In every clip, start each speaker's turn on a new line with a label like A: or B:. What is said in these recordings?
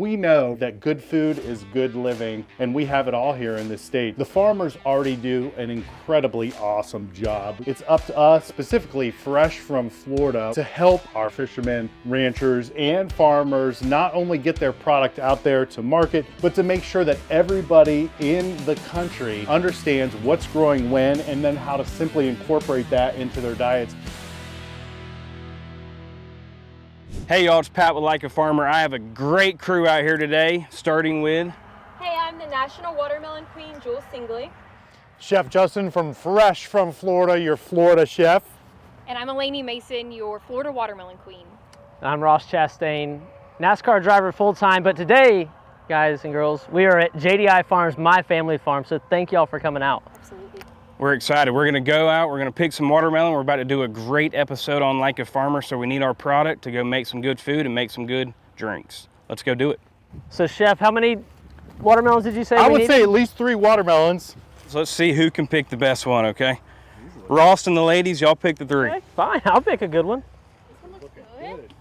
A: we know that good food is good living, and we have it all here in this state. The farmers already do an incredibly awesome job. It's up to us, specifically Fresh from Florida, to help our fishermen, ranchers, and farmers not only get their product out there to market, but to make sure that everybody in the country understands what's growing when, and then how to simply incorporate that into their diets.
B: Hey y'all, it's Pat with Like a Farmer. I have a great crew out here today, starting with...
C: Hey, I'm the National Watermelon Queen, Jules Singley.
A: Chef Justin from Fresh from Florida, your Florida chef.
C: And I'm Eleni Mason, your Florida Watermelon Queen.
D: I'm Ross Chastain, NASCAR driver full-time, but today, guys and girls, we are at JDI Farms, my family farm, so thank y'all for coming out.
C: Absolutely.
B: We're excited. We're gonna go out, we're gonna pick some watermelon. We're about to do a great episode on Like a Farmer, so we need our product to go make some good food and make some good drinks. Let's go do it.
D: So Chef, how many watermelons did you say
A: I
D: we
A: would
D: needed?
A: say at least 3 watermelons.
B: So let's see who can pick the best one, okay? Ross and the ladies, y'all pick the 3.
D: Okay, fine, I'll pick a good one.
C: This one looks good.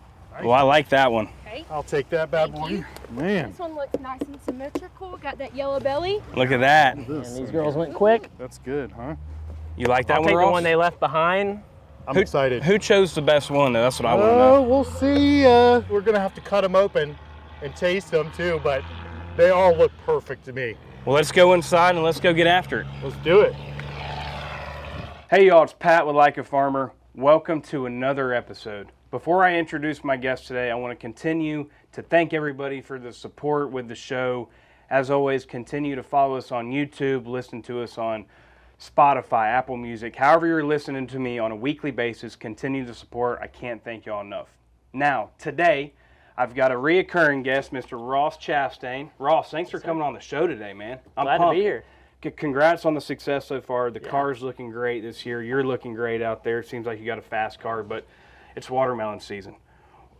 B: Well, I like that one.
C: Okay.
A: I'll take that bad
C: Thank
A: boy.
C: you.
A: Man,
C: This one looks nice and symmetrical. Got that yellow belly.
B: Look at that.
D: And these girls went quick.
A: that's good, huh?
B: You like that
D: I'll
B: one,
D: take
B: Ross?
D: the one they left behind.
A: I'm excited.
B: Who chose the best one, though? That's what I want to
A: Oh,
B: know.
A: we'll see. We're gonna have to cut them open and taste them too, but they all look perfect to me.
B: Well, let's go inside and let's go get after it.
A: Let's do it.
B: Hey y'all, it's Pat with Like a Farmer. Welcome to another episode. Before I introduce my guest today, I want to continue to thank everybody for the support with the show. As always, continue to follow us on YouTube, listen to us on Spotify, Apple Music, however you're listening to me on a weekly basis. Continue to support. I can't thank y'all enough. Now, today, I've got a reoccurring guest, Mr. Ross Chastain. Ross, thanks for coming on the show today, man. I'm
D: Glad
B: pumped.
D: to be here.
B: Congrats on the success so far. The car's looking great this year. You're looking great out there. It seems like you got a fast car, but it's watermelon season.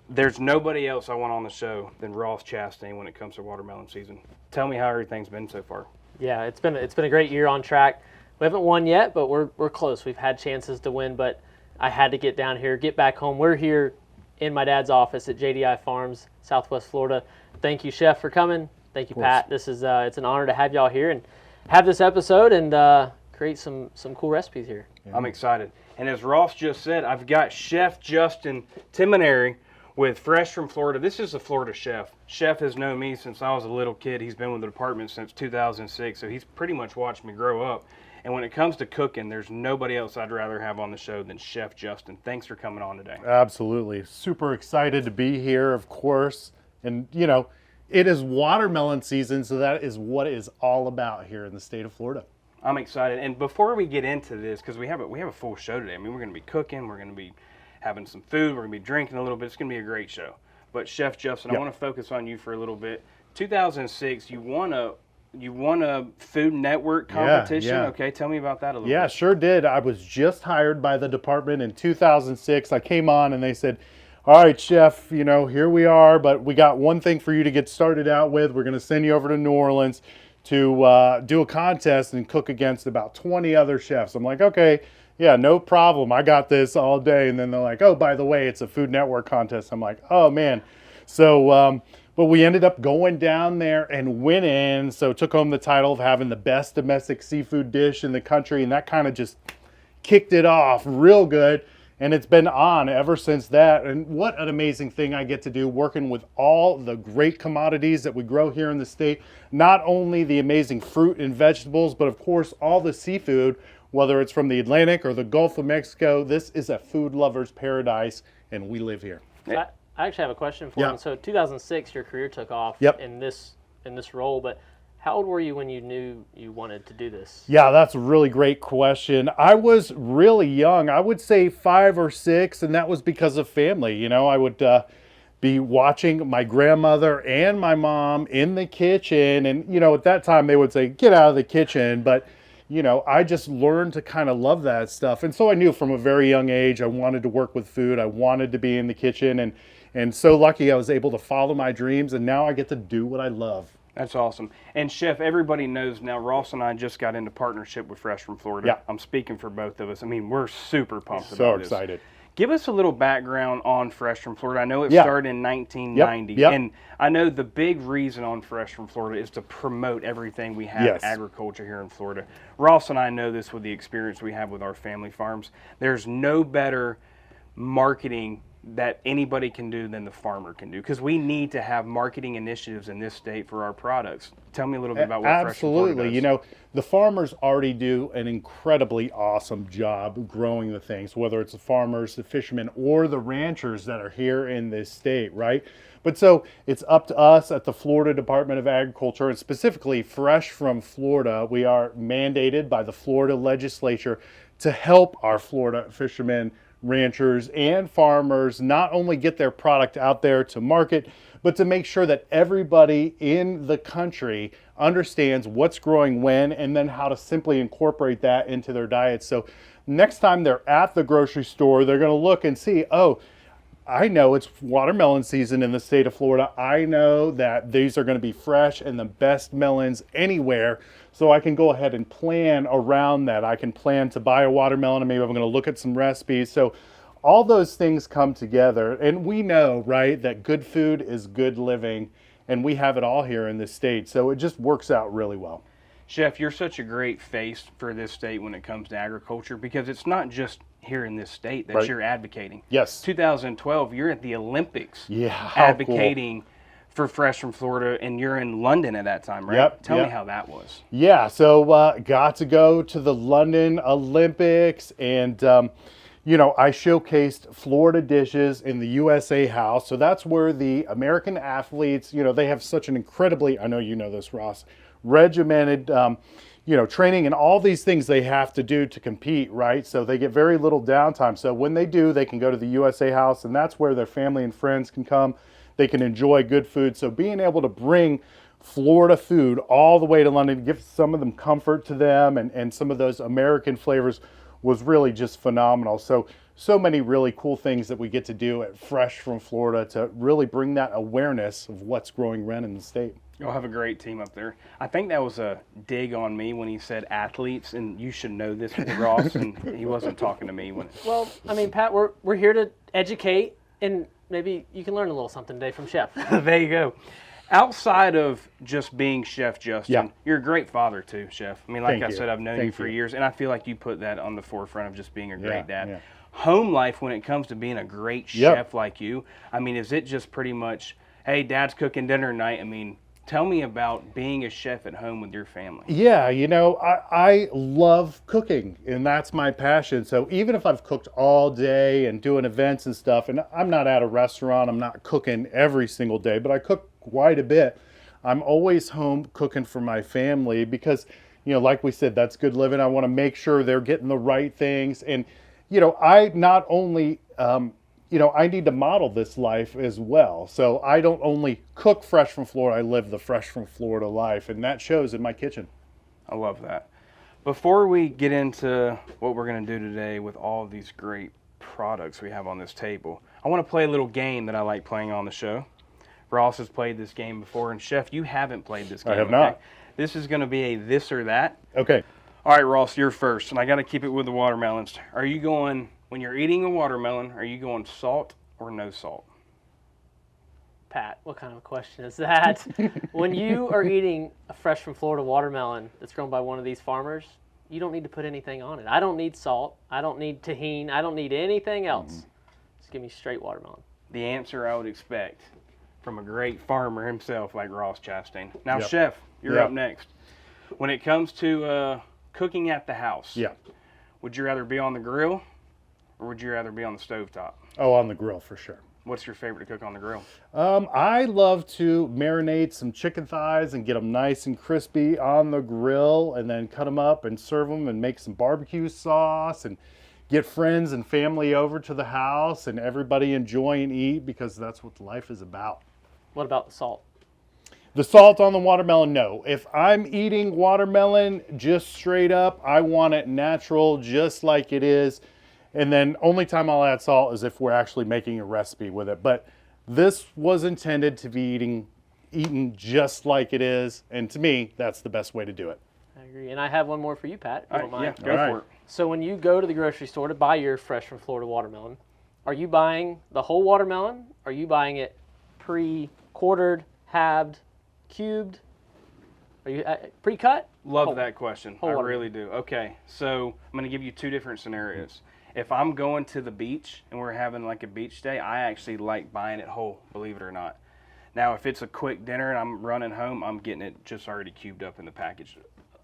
B: There's nobody else I want on the show than Ross Chastain when it comes to watermelon season. Tell me how everything's been so far.
D: Yeah, it's been a great year on track. We haven't won yet, but we're close. We've had chances to win, but I had to get down here, get back home. We're here in my dad's office at JDI Farms, Southwest Florida. Thank you, Chef, for coming. Thank you, Pat. This is it's an honor to have y'all here and have this episode and create some cool recipes here.
A: Yeah.
B: I'm excited. And as Ross just said, I've got Chef Justin Timineri with Fresh from Florida. This is a Florida chef. Chef has known me since I was a little kid. He's been with the department since 2006, so he's pretty much watched me grow up. And when it comes to cooking, there's nobody else I'd rather have on the show than Chef Justin. Thanks for coming on today.
A: Absolutely. Super excited to be here, of course. And, you know, it is watermelon season, so that is what it is all about here in the state of Florida.
B: I'm excited. And before we get into this, because we have a full show today. I mean, we're going to be cooking, we're going to be having some food, we're going to be drinking a little bit. It's going to be a great show. But Chef Justin, I want to focus on you for a little bit. 2006, you won a Food Network competition.
A: Yeah.
B: Okay, tell me about that a little bit.
A: Yeah, sure did. I was just hired by the department in 2006. I came on and they said, all right, Chef, you know, here we are, but we got one thing for you to get started out with. We're going to send you over to New Orleans to do a contest and cook against about 20 other chefs. I'm like, okay, yeah, no problem. I got this all day. And then they're like, oh, by the way, it's a Food Network contest. I'm like, oh, man. So, but we ended up going down there and winning. So took home the title of having the best domestic seafood dish in the country. And that kind of just kicked it off real good. And it's been on ever since that. And what an amazing thing I get to do working with all the great commodities that we grow here in the state. Not only the amazing fruit and vegetables, but of course all the seafood, whether it's from the Atlantic or the Gulf of Mexico. This is a food lover's paradise, and we live here.
D: So I actually have a question for you. So 2006, your career took off in this role, but how old were you when you knew you wanted to do this?
A: Yeah, that's a really great question. I was really young. I would say 5 or 6, and that was because of family. You know, I would be watching my grandmother and my mom in the kitchen, and, you know, at that time they would say, get out of the kitchen, but you know, I just learned to kind of love that stuff. And so I knew from a very young age I wanted to work with food. I wanted to be in the kitchen, and so lucky I was able to follow my dreams, and now I get to do what I love.
B: That's awesome. And Chef, everybody knows now Ross and I just got into partnership with Fresh from Florida.
A: Yeah.
B: I'm speaking for both of us. I mean, we're super pumped
A: So
B: about this.
A: excited.
B: Give us a little background on Fresh from Florida. I know it
A: Yeah.
B: started in 1990,
A: Yep.
B: and I know the big reason on Fresh from Florida is to promote everything we have
A: Yes.
B: agriculture here in Florida. Ross and I know this with the experience we have with our family farms. There's no better marketing that anybody can do than the farmer can do, because we need to have marketing initiatives in this state for our products. Tell me a little bit about what Fresh from Florida
A: Absolutely.
B: does.
A: You know, the farmers already do an incredibly awesome job growing the things, whether it's the farmers, the fishermen, or the ranchers that are here in this state, right? But so it's up to us at the Florida Department of Agriculture, and specifically Fresh from Florida. We are mandated by the Florida legislature to help our Florida fishermen, ranchers, and farmers not only get their product out there to market, but to make sure that everybody in the country understands what's growing when, and then how to simply incorporate that into their diets. So next time they're at the grocery store, they're going to look and see, oh, I know it's watermelon season in the state of Florida. I know that these are going to be fresh and the best melons anywhere. So I can go ahead and plan around that. I can plan to buy a watermelon, and maybe I'm going to look at some recipes. So all those things come together. And we know, right, that good food is good living. And we have it all here in this state. So it just works out really well.
B: Chef, you're such a great face for this state when it comes to agriculture, because it's not just here in this state that
A: Right.
B: you're advocating.
A: Yes.
B: 2012, you're at the Olympics
A: Yeah. How
B: advocating for Fresh from Florida, and you're in London at that time, right?
A: Yep,
B: Tell me
A: yep.
B: how that was.
A: Yeah, so got to go to the London Olympics, and you know, I showcased Florida dishes in the USA House. So that's where the American athletes, you know, they have such an incredibly, I know you know this, Ross, regimented, you know, training and all these things they have to do to compete, right? So they get very little downtime. So when they do, they can go to the USA House, and that's where their family and friends can come. They can enjoy good food. So being able to bring Florida food all the way to London, give some of them comfort to them, and some of those American flavors was really just phenomenal. So many really cool things that we get to do at Fresh from Florida to really bring that awareness of what's growing rent in the state.
B: You'll have a great team up there. I think that was a dig on me when he said athletes, and you should know this with Ross, and he wasn't talking to me when.
D: Well, I mean, Pat, we're here to educate, and maybe you can learn a little something today from Chef.
B: There you go. Outside of just being Chef Justin,
A: Yeah.
B: you're a great father too, Chef. I mean, like
A: Thank
B: I
A: you.
B: said, I've known you
A: Thank
B: for
A: you.
B: years, and I feel like you put that on the forefront of just being a great dad.
A: yeah.
B: Home life, when it comes to being a great
A: Yep.
B: chef like you, I mean, is it just pretty much, hey, Dad's cooking dinner tonight? I mean, tell me about being a chef at home with your family.
A: Yeah, you know, I love cooking, and that's my passion. So even if I've cooked all day and doing events and stuff, and I'm not at a restaurant, I'm not cooking every single day, but I cook quite a bit. I'm always home cooking for my family because, you know, like we said, that's good living. I want to make sure they're getting the right things. And, you know, I not only, you know, I need to model this life as well. So I don't only cook Fresh from Florida, I live the Fresh from Florida life, and that shows in my kitchen.
B: I love that. Before we get into what we're going to do today with all of these great products we have on this table, I want to play a little game that I like playing on the show. Ross has played this game before, and Chef, you haven't played this game.
A: I have not.
B: This is going to be a this or that.
A: Okay.
B: All right, Ross, you're first, and I got to keep it with the watermelons. Are you going, when you're eating a watermelon, are you going salt or no salt?
D: Pat, what kind of a question is that? When you are eating a Fresh from Florida watermelon that's grown by one of these farmers, you don't need to put anything on it. I don't need salt. I don't need tahini. I don't need anything else. Just give me straight watermelon.
B: The answer I would expect from a great farmer himself like Ross Chastain. Now,
A: Yep.
B: Chef, you're
A: Yep.
B: up next. When it comes to cooking at the house,
A: Yeah.
B: would you rather be on the grill or would you rather be on the stovetop?
A: Oh, on the grill for sure.
B: What's your favorite to cook on the grill?
A: I love to marinate some chicken thighs and get them nice and crispy on the grill, and then cut them up and serve them and make some barbecue sauce and get friends and family over to the house and everybody enjoy and eat, because that's what life is about.
D: What about the salt?
A: The salt on the watermelon, no. If I'm eating watermelon just straight up, I want it natural, just like it is. And then only time I'll add salt is if we're actually making a recipe with it. But this was intended to be eaten just like it is. And to me, that's the best way to do it.
D: I agree. And I have one more for you, Pat, if you
B: All
D: don't
B: right,
D: mind.
B: yeah, go
A: All right.
B: for it.
D: So when you go to the grocery store to buy your Fresh from Florida watermelon, are you buying the whole watermelon? Are you buying it pre-quartered, halved, cubed? Are you pre-cut?
B: Love that question. I
D: watermelon.
B: really do. Okay, so I'm going to give you two different scenarios. If I'm going to the beach and we're having like a beach day, I actually like buying it whole, believe it or not. Now, if it's a quick dinner and I'm running home, I'm getting it just already cubed up in the package.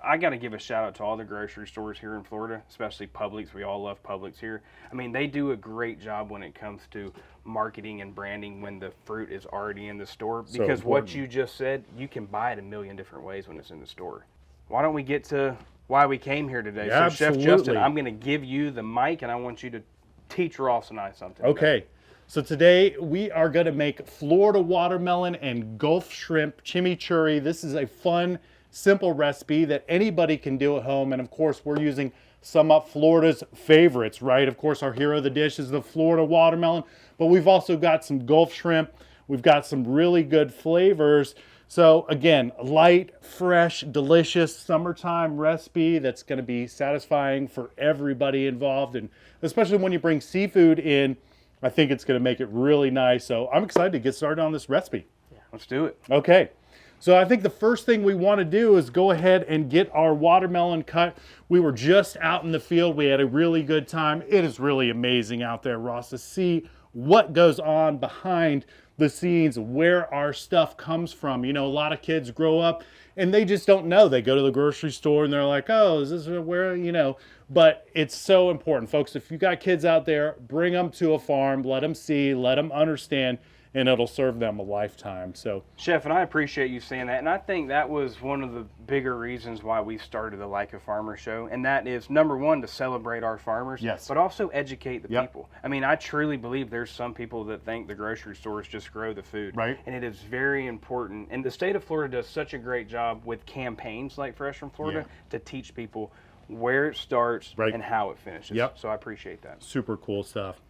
B: I got to give a shout out to all the grocery stores here in Florida, especially Publix. We all love Publix here. I mean, they do a great job when it comes to marketing and branding when the fruit is already in the store. Because what you just said, you can buy it a million different ways when it's in the store. Why don't we get to why we came here today?
A: Yeah,
B: so, Chef Justin, I'm going to give you the mic, and I want you to teach Ross and I something.
A: Okay. So today we are going to make Florida watermelon and Gulf shrimp chimichurri. This is a fun, simple recipe that anybody can do at home. And of course, we're using some of Florida's favorites, right? Of course, our hero of the dish is the Florida watermelon, but we've also got some Gulf shrimp. We've got some really good flavors. So again, light, fresh, delicious summertime recipe that's going to be satisfying for everybody involved. And especially when you bring seafood in, I think it's going to make it really nice. So I'm excited to get started on this recipe.
B: Yeah, let's do it.
A: Okay. So I think the first thing we want to do is go ahead and get our watermelon cut. We were just out in the field. We had a really good time. It is really amazing out there, Ross, to see what goes on behind the scenes, where our stuff comes from. You know, a lot of kids grow up and they just don't know. They go to the grocery store and they're like, oh, is this where, you know, but it's so important, folks. If you got kids out there, bring them to a farm, let them see, let them understand, and it'll serve them a lifetime. So,
B: Chef, and I appreciate you saying that. And I think that was one of the bigger reasons why we started the Like a Farmer show. And that is, number one, to celebrate our farmers,
A: yes,
B: but also educate the people. I mean, I truly believe there's some people that think the grocery stores just grow the food.
A: Right.
B: And it is very important. And the state of Florida does such a great job with campaigns like Fresh from Florida to teach people where it starts and how it finishes. So I appreciate that.
A: Super cool stuff.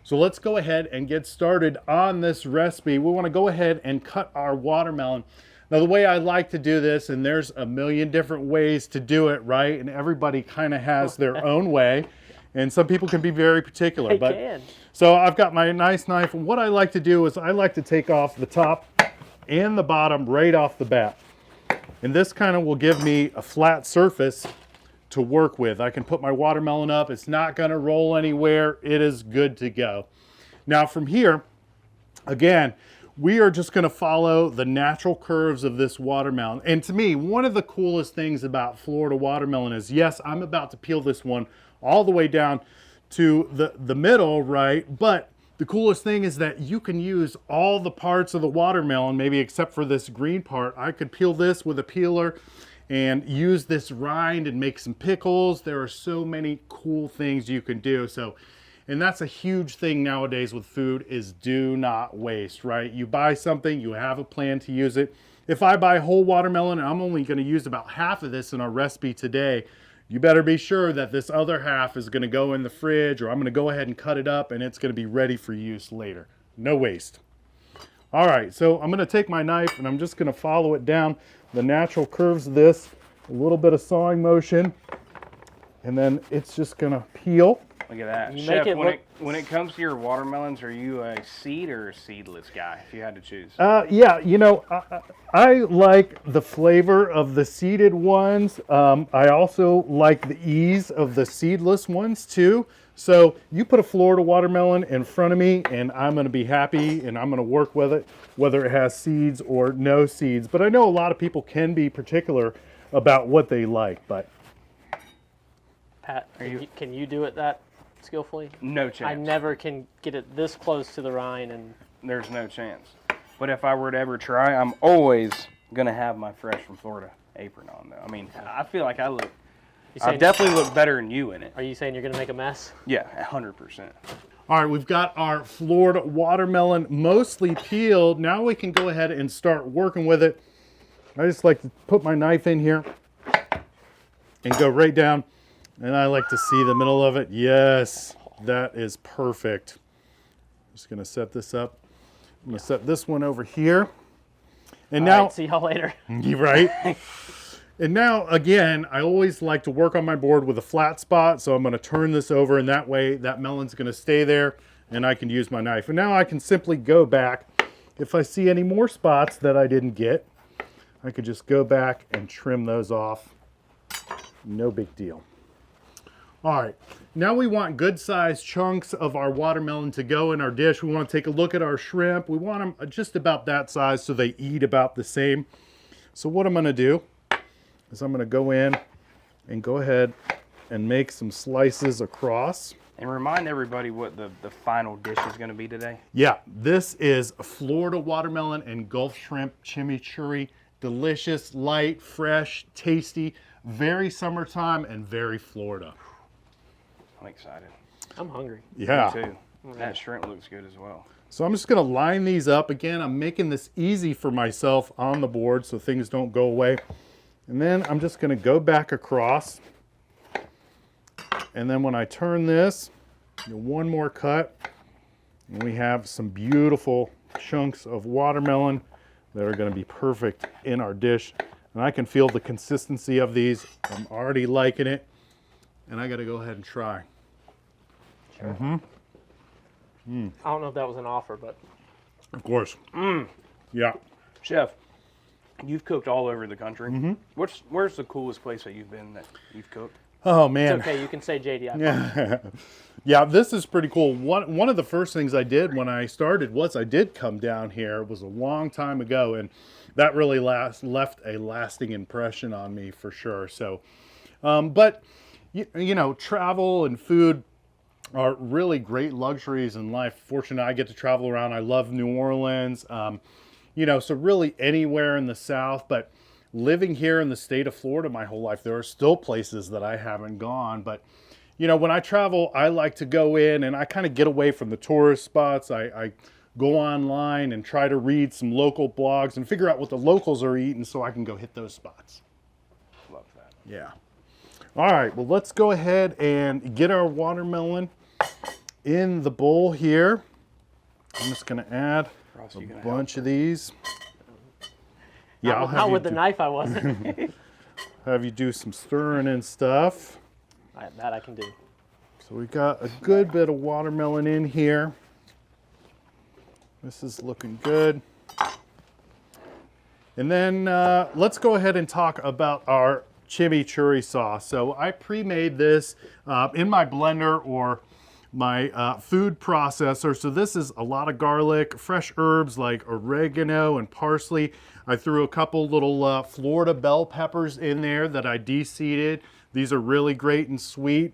A: So let's go ahead and get started on this recipe. We want to go ahead and cut our watermelon. Now, the way I like to do this, and there's a million different ways to do it, right? And everybody kind of has their own way. And some people can be very particular. So I've got my nice knife. And what I like to do is I like to take off the top and the bottom right off the bat. And this kind of will give me a flat surface to work with. I can put my watermelon up. It's not going to roll anywhere. It is good to go. Now from here, again, we are just going to follow the natural curves of this watermelon. And to me, one of the coolest things about Florida watermelon is, yes, I'm about to peel this one all the way down to the middle, right? But the coolest thing is that you can use all the parts of the watermelon, maybe except for this green part. I could peel this with a peeler and use this rind and make some pickles. There are so many cool things you can do. So, and that's a huge thing nowadays with food is do not waste, right? You buy something, you have a plan to use it. If I buy whole watermelon and I'm only gonna use about half of this in our recipe today, you better be sure that this other half is gonna go in the fridge, or I'm gonna go ahead and cut it up and it's gonna be ready for use later. No waste. All right, so I'm gonna take my knife and I'm just gonna follow it down the natural curves of this, a little bit of sawing motion, and then it's just gonna peel.
B: Look at that.
D: You
B: Chef,
D: make it
B: when it comes to your watermelons, are you a seed or a seedless guy, if you had to choose?
A: Yeah, you know, I like the flavor of the seeded ones. I also like the ease of the seedless ones too. So you put a Florida watermelon in front of me and I'm gonna be happy and I'm gonna work with it, whether it has seeds or no seeds. But I know a lot of people can be particular about what they like, but.
D: Pat, can you do it that skillfully?
B: No chance.
D: I never can get it this close to the rind, and
B: there's no chance. But if I were to ever try, I'm always gonna have my Fresh from Florida apron on though. I mean, I feel like I definitely look better than you in it.
D: Are you saying you're gonna make a mess?
B: Yeah, 100%.
A: All right, we've got our Florida watermelon mostly peeled. Now we can go ahead and start working with it. I just like to put my knife in here and go right down. And I like to see the middle of it. Yes, that is perfect. Just gonna set this up. I'm gonna set this one over here. And now,
D: see y'all later.
A: You right? And now, again, I always like to work on my board with a flat spot. So I'm gonna turn this over and that way that melon's gonna stay there and I can use my knife. And now I can simply go back. If I see any more spots that I didn't get, I could just go back and trim those off. No big deal. All right, now we want good sized chunks of our watermelon to go in our dish. We want to take a look at our shrimp. We want them just about that size so they eat about the same. So what I'm going to do is I'm going to go in and go ahead and make some slices across.
B: And remind everybody what the final dish is going to be today.
A: Yeah, this is a Florida watermelon and Gulf shrimp chimichurri. Delicious, light, fresh, tasty, very summertime and very Florida.
B: I'm excited.
D: I'm hungry.
A: Yeah.
B: Me too. That shrimp looks good as well.
A: So I'm just going to line these up. Again, I'm making this easy for myself on the board so things don't go away. And then I'm just going to go back across. And then when I turn this, one more cut. And we have some beautiful chunks of watermelon that are going to be perfect in our dish. And I can feel the consistency of these. I'm already liking it. And I got to go ahead and try.
D: Sure. I don't know if that was an offer, but.
A: Of course. Yeah.
B: Chef, you've cooked all over the country. Where's the coolest place that you've been that you've cooked?
A: Oh, man.
D: It's okay, you can say JDI Farms.
A: Yeah. Yeah, this is pretty cool. One of the first things I did when I started was I did come down here. It was a long time ago, and that really left a lasting impression on me for sure. So, but, you know, travel and food are really great luxuries in life. Fortunately, I get to travel around. I love New Orleans, you know, so really anywhere in the South. But living here in the state of Florida my whole life, there are still places that I haven't gone. But, you know, when I travel, I like to go in and I kind of get away from the tourist spots. I go online and try to read some local blogs and figure out what the locals are eating so I can go hit those spots.
B: Love that.
A: Yeah. All right, well, let's go ahead and get our watermelon in the bowl here. I'm just going to add
B: Ross,
A: a
B: you gonna
A: bunch of these. Yeah, I'll have
D: Not
A: you
D: with the knife, I wasn't.
A: have you do some stirring and stuff.
D: That I can do.
A: So we got a good bit of watermelon in here. This is looking good. And then let's go ahead and talk about our chimichurri sauce. So I pre-made this in my blender or my food processor. So this is a lot of garlic, fresh herbs like oregano and parsley. I threw a couple little Florida bell peppers in there that I de-seeded. These are really great and sweet,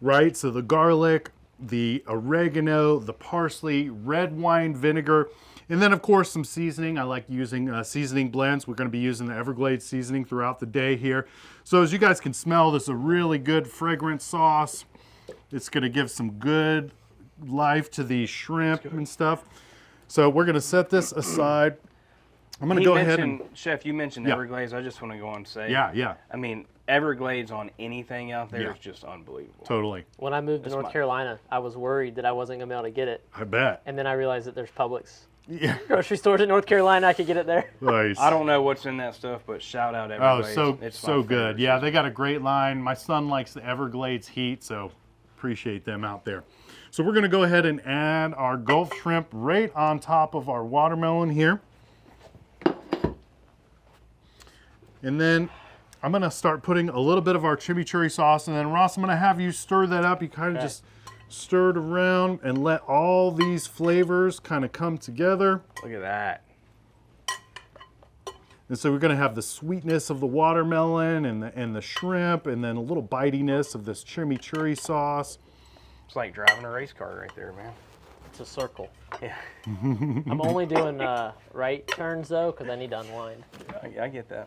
A: right? So the garlic, the oregano, the parsley, red wine vinegar, and then of course some seasoning. I like using seasoning blends. We're going to be using the Everglades seasoning throughout the day here. So as you guys can smell, this is a really good fragrant sauce. It's going to give some good life to the shrimp and stuff. So we're going to set this aside. I'm going to go ahead and...
B: Chef, you mentioned Everglades. I just want to go on and say.
A: Yeah.
B: I mean, Everglades on anything out there is just unbelievable.
A: Totally.
D: When I moved to North Carolina, I was worried that I wasn't going to be able to get it.
A: I bet.
D: And then I realized that there's Publix.
A: Yeah.
D: Grocery stores in North Carolina, I could get it there.
A: Nice.
B: I don't know what's in that stuff, but shout out Everglades.
A: Oh,
B: It's
A: so
B: my
A: good.
B: favorite.
A: Yeah, they got a great line. My son likes the Everglades heat, so appreciate them out there. So we're going to go ahead and add our Gulf shrimp right on top of our watermelon here. And then I'm going to start putting a little bit of our chimichurri sauce, and then Ross, I'm going to have you stir that up. You kind of just stir it around and let all these flavors kind of come together.
B: Look at that.
A: And so we're going to have the sweetness of the watermelon and the shrimp, and then a little bitiness of this chimichurri sauce.
B: It's like driving a race car right there, man.
D: It's a circle.
B: Yeah,
D: I'm only doing right turns, though, because I need to unwind.
B: I get that.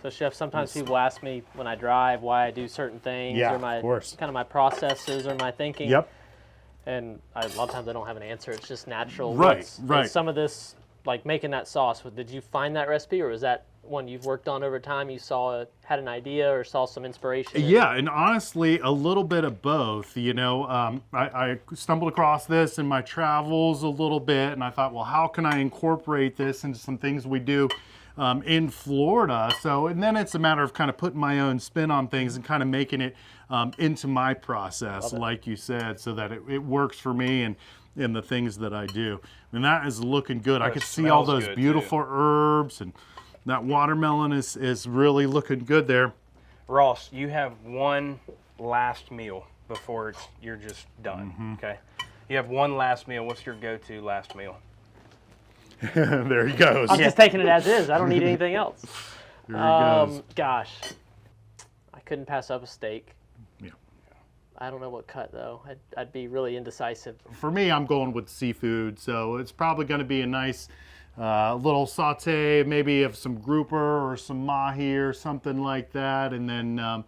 D: So, Chef, sometimes people ask me when I drive why I do certain things,
A: Yeah,
D: or my
A: of course.
D: kind of my processes or my thinking.
A: Yep.
D: And a lot of times I don't have an answer. It's just natural.
A: Right,
D: Is
A: right.
D: some of this, like making that sauce, did you find that recipe, or was that one you've worked on over time? You had an idea or saw some inspiration?
A: Yeah, and honestly, a little bit of both. You know, I stumbled across this in my travels a little bit, and I thought, well, how can I incorporate this into some things we do in Florida. So, and then it's a matter of kind of putting my own spin on things and kind of making it into my process, like you said, so that it works for me and in the things that I do. And that is looking good. I can see all those beautiful herbs, and that watermelon is really looking good there.
B: Ross, you have one last meal before you're just done, okay? You have one last meal. What's your go-to last meal?
A: There he goes.
D: I'm just taking it as is. I don't need anything else.
A: There he goes.
D: Gosh, I couldn't pass up a steak.
A: Yeah.
D: I don't know what cut though. I'd be really indecisive.
A: For me, I'm going with seafood, so it's probably going to be a nice little saute, maybe of some grouper or some mahi or something like that, and then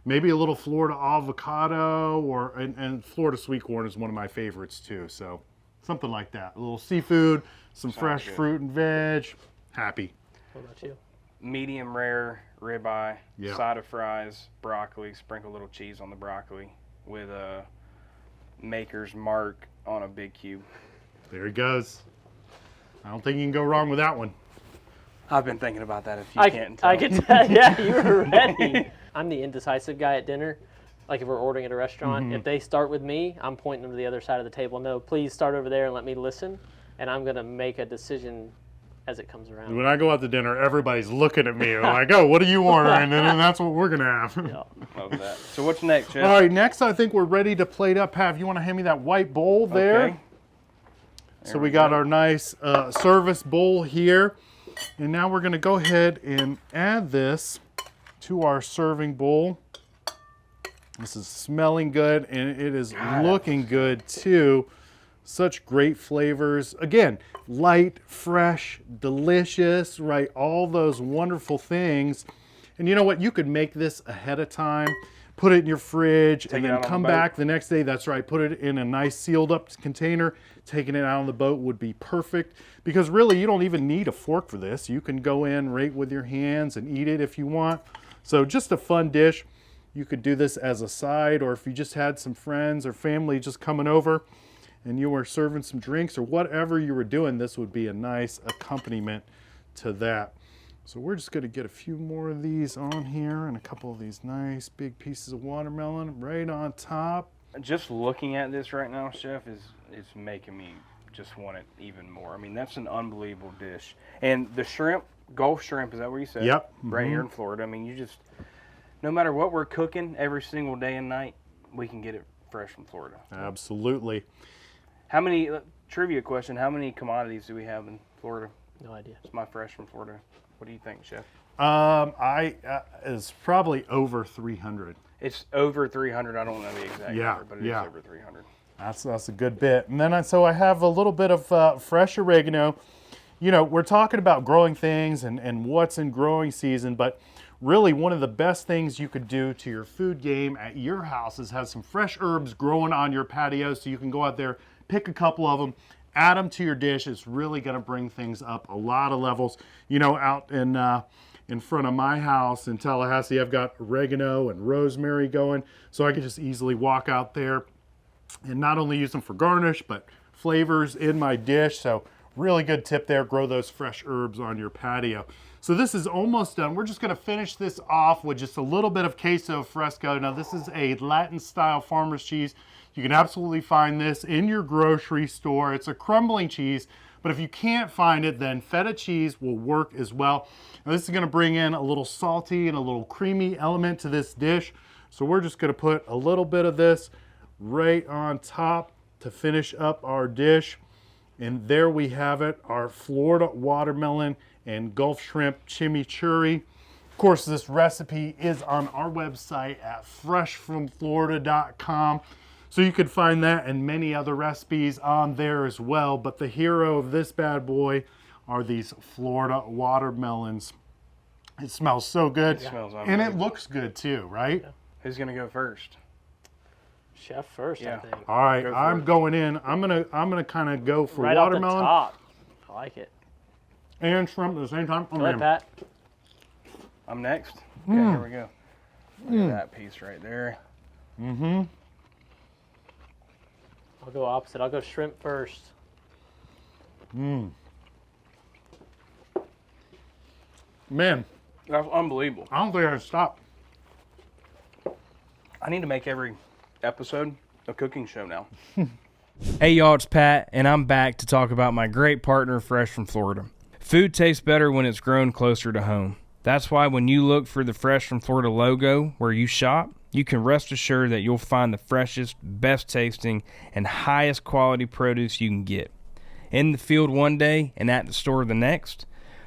A: maybe a little Florida avocado, and Florida sweet corn is one of my favorites too. So something like that. A little seafood, some fresh fruit and veg. Happy.
D: What about you?
B: Medium rare ribeye,
A: Yeah.
B: side of fries, broccoli, sprinkle a little cheese on the broccoli with a Maker's Mark on a big cube.
A: There he goes. I don't think you can go wrong with that one.
B: I've been thinking about that if you can't tell.
D: I can tell. Yeah, you were ready. I'm the indecisive guy at dinner. Like if we're ordering at a restaurant, if they start with me, I'm pointing them to the other side of the table. No, please start over there and let me listen. And I'm going to make a decision as it comes around.
A: When I go out to dinner, everybody's looking at me like, oh, what are you ordering? And then that's what we're going to have.
D: Yeah.
B: Love that. So what's next, Chef?
A: All right, next I think we're ready to plate up. Pav, you want to hand me that white bowl there?
B: Okay.
A: So we got our nice service bowl here. And now we're going to go ahead and add this to our serving bowl. This is smelling good, and it is looking good too. Such great flavors. Again, light, fresh, delicious, right? All those wonderful things. And you know what? You could make this ahead of time, put it in your fridge, and then come back the next day. That's right. Put it in a nice sealed up container. Taking it out on the boat would be perfect, because really you don't even need a fork for this. You can go in right with your hands and eat it if you want. So just a fun dish. You could do this as a side, or if you just had some friends or family just coming over and you were serving some drinks or whatever you were doing, this would be a nice accompaniment to that. So we're just going to get a few more of these on here, and a couple of these nice big pieces of watermelon right on top.
B: Just looking at this right now, Chef, is making me just want it even more. I mean, that's an unbelievable dish. And the shrimp, Gulf shrimp, is that what you said?
A: Yep.
B: Right here in Florida. I mean, you just, no matter what we're cooking every single day and night, we can get it fresh from Florida.
A: Absolutely.
B: How many, trivia question, how many commodities do we have in Florida?
D: No idea.
B: It's my fresh from Florida. What do you think, Chef?
A: It's probably over 300.
B: It's over 300. I don't know the exact number, but it is over 300.
A: That's a good bit. And then so I have a little bit of fresh oregano. You know, we're talking about growing things and what's in growing season, but really one of the best things you could do to your food game at your house is have some fresh herbs growing on your patio, so you can go out there, pick a couple of them, add them to your dish. It's really going to bring things up a lot of levels. You know, out in front of my house in Tallahassee, I've got oregano and rosemary going, so I can just easily walk out there and not only use them for garnish, but flavors in my dish. So really good tip there, grow those fresh herbs on your patio. So this is almost done. We're just gonna finish this off with just a little bit of queso fresco. Now this is a Latin style farmer's cheese. You can absolutely find this in your grocery store. It's a crumbling cheese, but if you can't find it, then feta cheese will work as well. Now this is gonna bring in a little salty and a little creamy element to this dish. So we're just gonna put a little bit of this right on top to finish up our dish. And there we have it, our Florida watermelon and Gulf shrimp chimichurri. Of course, this recipe is on our website at freshfromflorida.com. So you could find that and many other recipes on there as well. But the hero of this bad boy are these Florida watermelons. It smells so good.
B: It smells
A: and it looks good too, right?
D: Yeah.
B: Who's gonna go first?
D: Chef first, I think.
A: All right, I'm going in. I'm gonna kind of go for
D: Right
A: watermelon
D: off the top. I like it.
A: and shrimp at the same time.
D: Go ahead, Pat.
B: I'm next. Okay, here we go. Look at that piece right there.
A: Mm-hmm.
D: I'll go opposite. I'll go shrimp first.
A: Man,
B: That's unbelievable.
A: I don't think I can stop.
B: I need to make every episode a cooking show now. Hey y'all, it's Pat, and I'm back to talk about my great partner, Fresh from Florida. Food tastes better when it's grown closer to home. That's why when you look for the Fresh from Florida logo where you shop, you can rest assured that you'll find the freshest, best tasting, and highest quality produce you can get. In the field one day and at the store the next,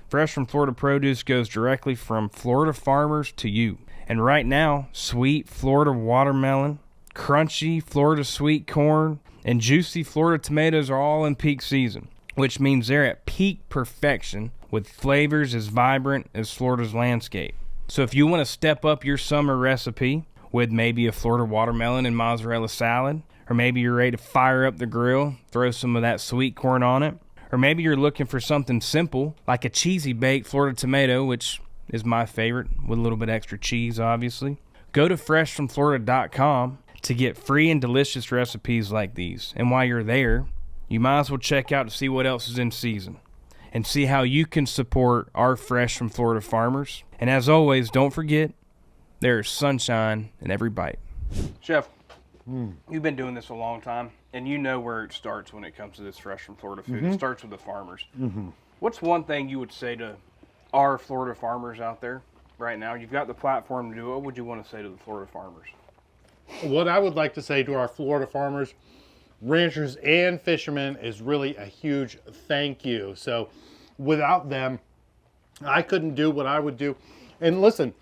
B: Fresh from Florida produce goes directly from Florida farmers to you. And right now, sweet Florida watermelon, crunchy Florida sweet corn, and juicy Florida tomatoes are all in peak season, which means they're at peak perfection with flavors as vibrant as Florida's landscape. So if you want to step up your summer recipe with maybe a Florida watermelon and mozzarella salad, or maybe you're ready to fire up the grill, throw some of that sweet corn on it, or maybe you're looking for something simple like a cheesy baked Florida tomato, which is my favorite, with a little bit extra cheese, obviously. Go to freshfromflorida.com to get free and delicious recipes like these. And while you're there, you might as well check out to see what else is in season and see how you can support our Fresh from Florida farmers. And as always, don't forget, there is sunshine in every bite. Chef, you've been doing this a long time, and you know where it starts when it comes to this Fresh from Florida food. It starts with the farmers. What's one thing you would say to our Florida farmers out there right now? You've got the platform to do it. What would you want to say to the Florida farmers?
A: What I would like to say to our Florida farmers, ranchers, and fishermen is really a huge thank you. So without them, I couldn't do what I would do. And listen,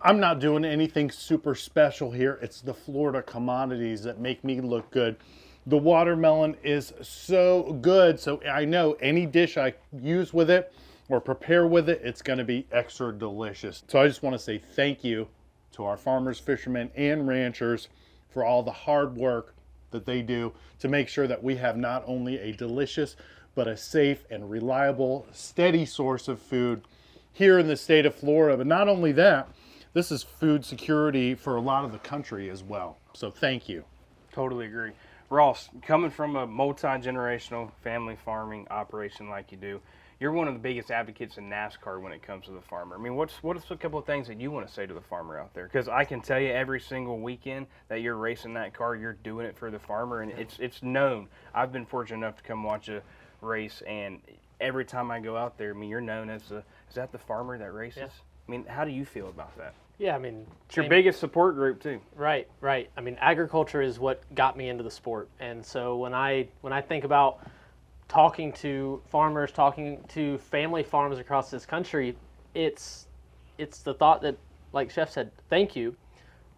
A: I'm not doing anything super special here. It's the Florida commodities that make me look good. The watermelon is so good. So I know any dish I use with it or prepare with it, it's going to be extra delicious. So I just want to say thank you to our farmers, fishermen, and ranchers for all the hard work that they do to make sure that we have not only a delicious, but a safe and reliable, steady source of food here in the state of Florida. But not only that, this is food security for a lot of the country as well. So thank you.
B: Totally agree. Ross, coming from a multi-generational family farming operation like you do, you're one of the biggest advocates in NASCAR when it comes to the farmer. I mean, what's a couple of things that you want to say to the farmer out there? Because I can tell you every single weekend that you're racing that car, you're doing it for the farmer, and it's known. I've been fortunate enough to come watch a race, and every time I go out there, I mean, you're known as is that the farmer that races? Yeah. I mean, how do you feel about that?
D: Yeah, I mean,
B: it's your biggest support group too.
D: Right. I mean, agriculture is what got me into the sport, and so when I think about talking to farmers, talking to family farms across this country, it's the thought that, like Chef said, thank you,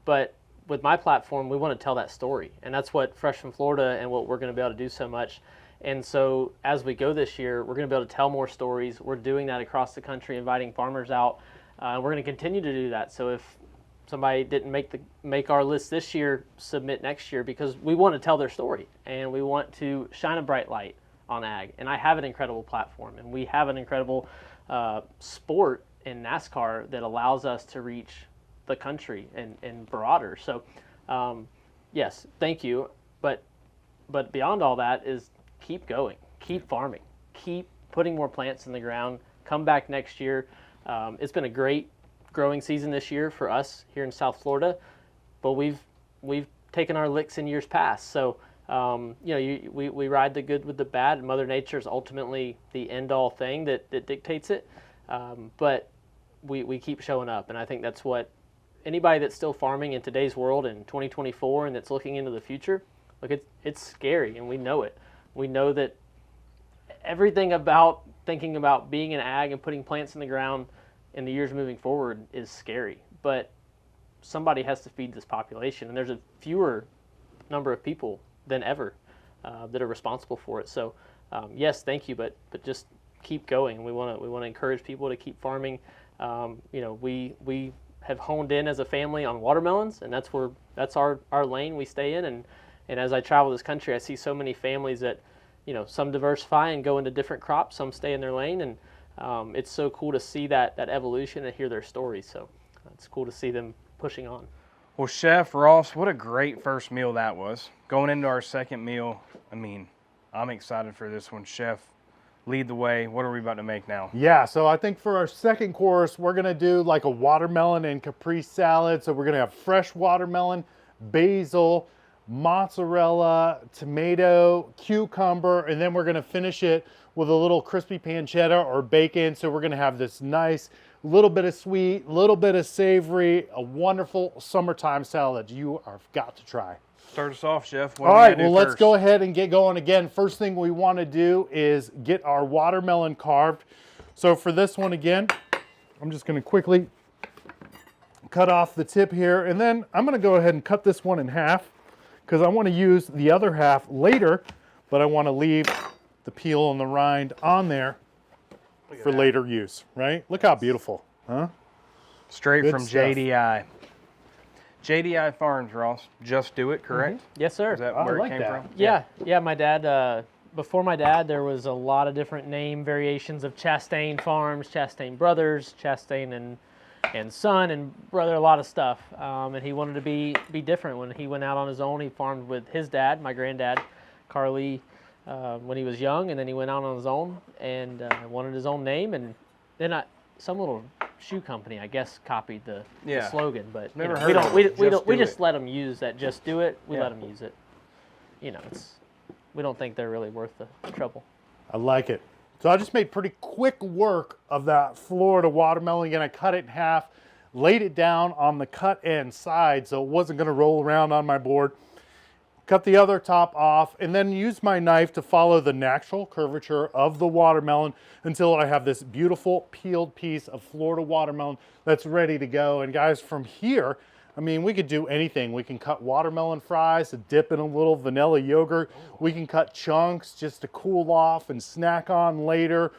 D: but with my platform, we want to tell that story, and that's what Fresh from Florida and what we're going to be able to do so much. And so as we go this year, we're going to be able to tell more stories. We're doing that across the country, inviting farmers out. We're going to continue to do that. So if somebody didn't make our list this year, submit next year, because we want to tell their story and we want to shine a bright light on ag. And I have an incredible platform, and we have an incredible sport in NASCAR that allows us to reach the country and broader. So yes, thank you. But beyond all that is keep going, keep farming, keep putting more plants in the ground, come back next year. It's been a great growing season this year for us here in South Florida, but we've taken our licks in years past. So we ride the good with the bad, and Mother Nature is ultimately the end-all thing that dictates it. But we keep showing up, and I think that's what anybody that's still farming in today's world in 2024 and that's looking into the future, look, it's scary, and we know it. We know that everything about thinking about being an ag and putting plants in the ground in the years moving forward is scary, but somebody has to feed this population, and there's a fewer number of people than ever that are responsible for it. So yes, thank you, but just keep going. We want to encourage people to keep farming. We have honed in as a family on watermelons, and that's our lane we stay in. And as I travel this country, I see so many families that, some diversify and go into different crops, some stay in their lane, and it's so cool to see that evolution and hear their stories. So it's cool to see them pushing on.
B: Well, Chef Ross, what a great first meal that was. Going into our second meal, I mean, I'm excited for this one. Chef lead the way. What are we about to make now?
A: Yeah, so I think for our second course, we're gonna do like a watermelon and caprese salad. So we're gonna have fresh watermelon, basil, mozzarella, tomato, cucumber, and then we're gonna finish it with a little crispy pancetta or bacon. So we're gonna have this nice little bit of sweet, little bit of savory, a wonderful summertime salad you have got to try.
B: Start us off, Chef. What
A: All
B: do we
A: right,
B: gotta
A: well,
B: do
A: let's
B: first?
A: go ahead and get going again. First thing we want to do is get our watermelon carved. So for this one again, I'm just going to quickly cut off the tip here, and then I'm going to go ahead and cut this one in half because I want to use the other half later, but I want to leave the peel and the rind on there for later use, right? Look how beautiful, huh?
B: Straight
A: Good
B: from
A: stuff.
B: JDI. JDI Farms, Ross. Just do it, correct?
D: Yes, sir.
B: Is that
A: I
B: where
A: like
B: it came
A: that.
B: from?
D: Yeah, my dad, before my dad, there was a lot of different name variations of Chastain Farms, Chastain Brothers, Chastain and son and brother, a lot of stuff. And he wanted to be different. When he went out on his own, he farmed with his dad, my granddad, Carly, when he was young, and then he went out on his own and wanted his own name. And then some little shoe company, I guess, copied the slogan, but
B: Never
D: you know,
B: heard
D: we
B: of
D: don't.
B: it.
D: We
B: Just do
D: just
B: it.
D: let them use that. Just do it. We
B: Yeah.
D: let them use it. You know, we don't think they're really worth the trouble.
A: I like it. So I just made pretty quick work of that Florida watermelon. Again, I cut it in half, laid it down on the cut end side so it wasn't going to roll around on my board. Cut the other top off, and then use my knife to follow the natural curvature of the watermelon until I have this beautiful peeled piece of Florida watermelon that's ready to go. And guys, from here, I mean, we could do anything. We can cut watermelon fries to dip in a little vanilla yogurt. We can cut chunks just to cool off and snack on later.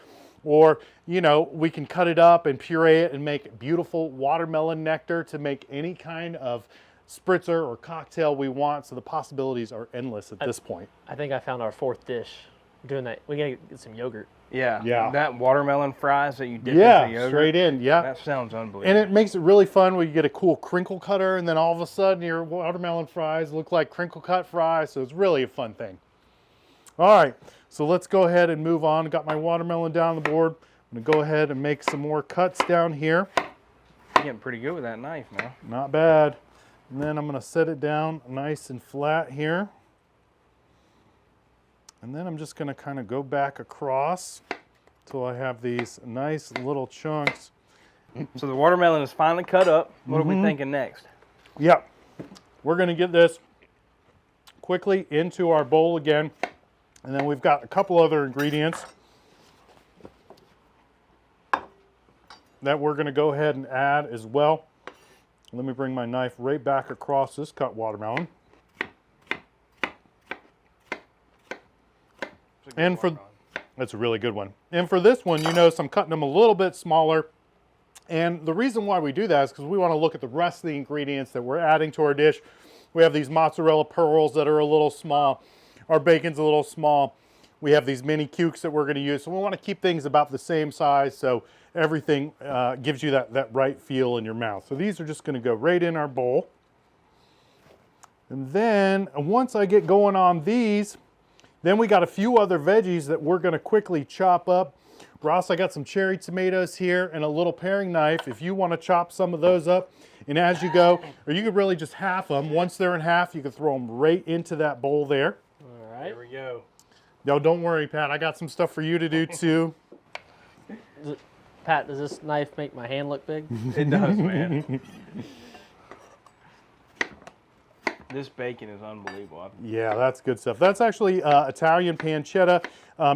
A: Or, you know, we can cut it up and puree it and make beautiful watermelon nectar to make any kind of spritzer or cocktail we want. So the possibilities are endless at this point.
D: I think I found our fourth dish. We're doing that. We gotta get some yogurt.
A: Yeah.
B: That watermelon fries that you dip
A: Yeah,
B: into yogurt.
A: straight in. Yeah.
B: That sounds unbelievable.
A: And it makes it really fun when you get a cool crinkle cutter and then all of a sudden your watermelon fries look like crinkle cut fries. So it's really a fun thing. All right, so let's go ahead and move on. Got my watermelon down the board. I'm gonna go ahead and make some more cuts down here.
B: You're getting pretty good with that knife now.
A: Not bad. And then I'm gonna set it down nice and flat here. And then I'm just gonna kind of go back across till I have these nice little chunks.
B: So the watermelon is finally cut up. What are we thinking next?
A: Yep. We're gonna get this quickly into our bowl again. And then we've got a couple other ingredients that we're gonna go ahead and add as well. Let me bring my knife right back across this cut watermelon. And that's a really good one. And for this one, you notice I'm cutting them a little bit smaller. And the reason why we do that is because we want to look at the rest of the ingredients that we're adding to our dish. We have these mozzarella pearls that are a little small. Our bacon's a little small. We have these mini cukes that we're going to use. So we want to keep things about the same size so everything gives you that right feel in your mouth. So these are just going to go right in our bowl. And then once I get going on these, then we got a few other veggies that we're going to quickly chop up. Ross, I got some cherry tomatoes here and a little paring knife. If you want to chop some of those up, and as you go, or you could really just half them. Once they're in half, you can throw them right into that bowl there.
D: All right.
B: Here we go.
A: No, don't worry, Pat. I got some stuff for you to do too.
D: Pat, does this knife make my hand look big?
B: It does, man. This bacon is unbelievable.
A: Yeah, that's good stuff. That's actually Italian pancetta.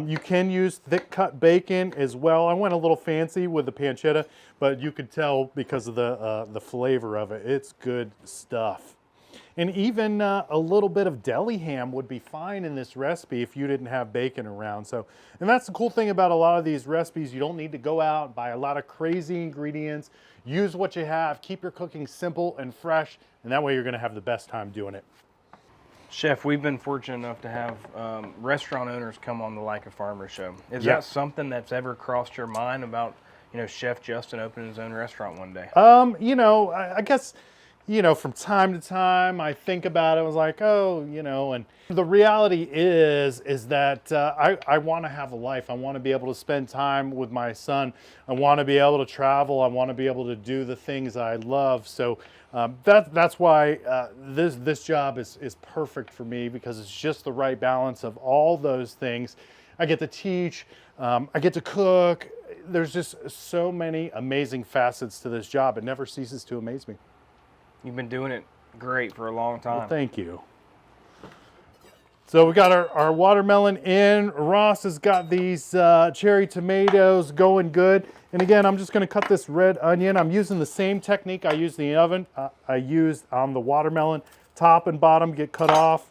A: You can use thick cut bacon as well. I went a little fancy with the pancetta, but you could tell because of the flavor of it. It's good stuff. And even a little bit of deli ham would be fine in this recipe if you didn't have bacon around. So, and that's the cool thing about a lot of these recipes. You don't need to go out and buy a lot of crazy ingredients. Use what you have. Keep your cooking simple and fresh, and that way you're going to have the best time doing it.
B: Chef, we've been fortunate enough to have restaurant owners come on the Like a Farmer show. Is
A: Yeah.
B: that something that's ever crossed your mind about, Chef Justin opening his own restaurant one day?
A: You know, I guess from time to time, I think about it. I was like, oh, and the reality is that I want to have a life. I want to be able to spend time with my son. I want to be able to travel. I want to be able to do the things I love. So that's why this job is perfect for me, because it's just the right balance of all those things. I get to teach. I get to cook. There's just so many amazing facets to this job. It never ceases to amaze me.
B: You've been doing it great for a long time.
A: Well, thank you. So we got our watermelon in. Ross has got these cherry tomatoes going good. And again, I'm just going to cut this red onion. I'm using the same technique I used in the oven. I used on the watermelon. Top and bottom get cut off.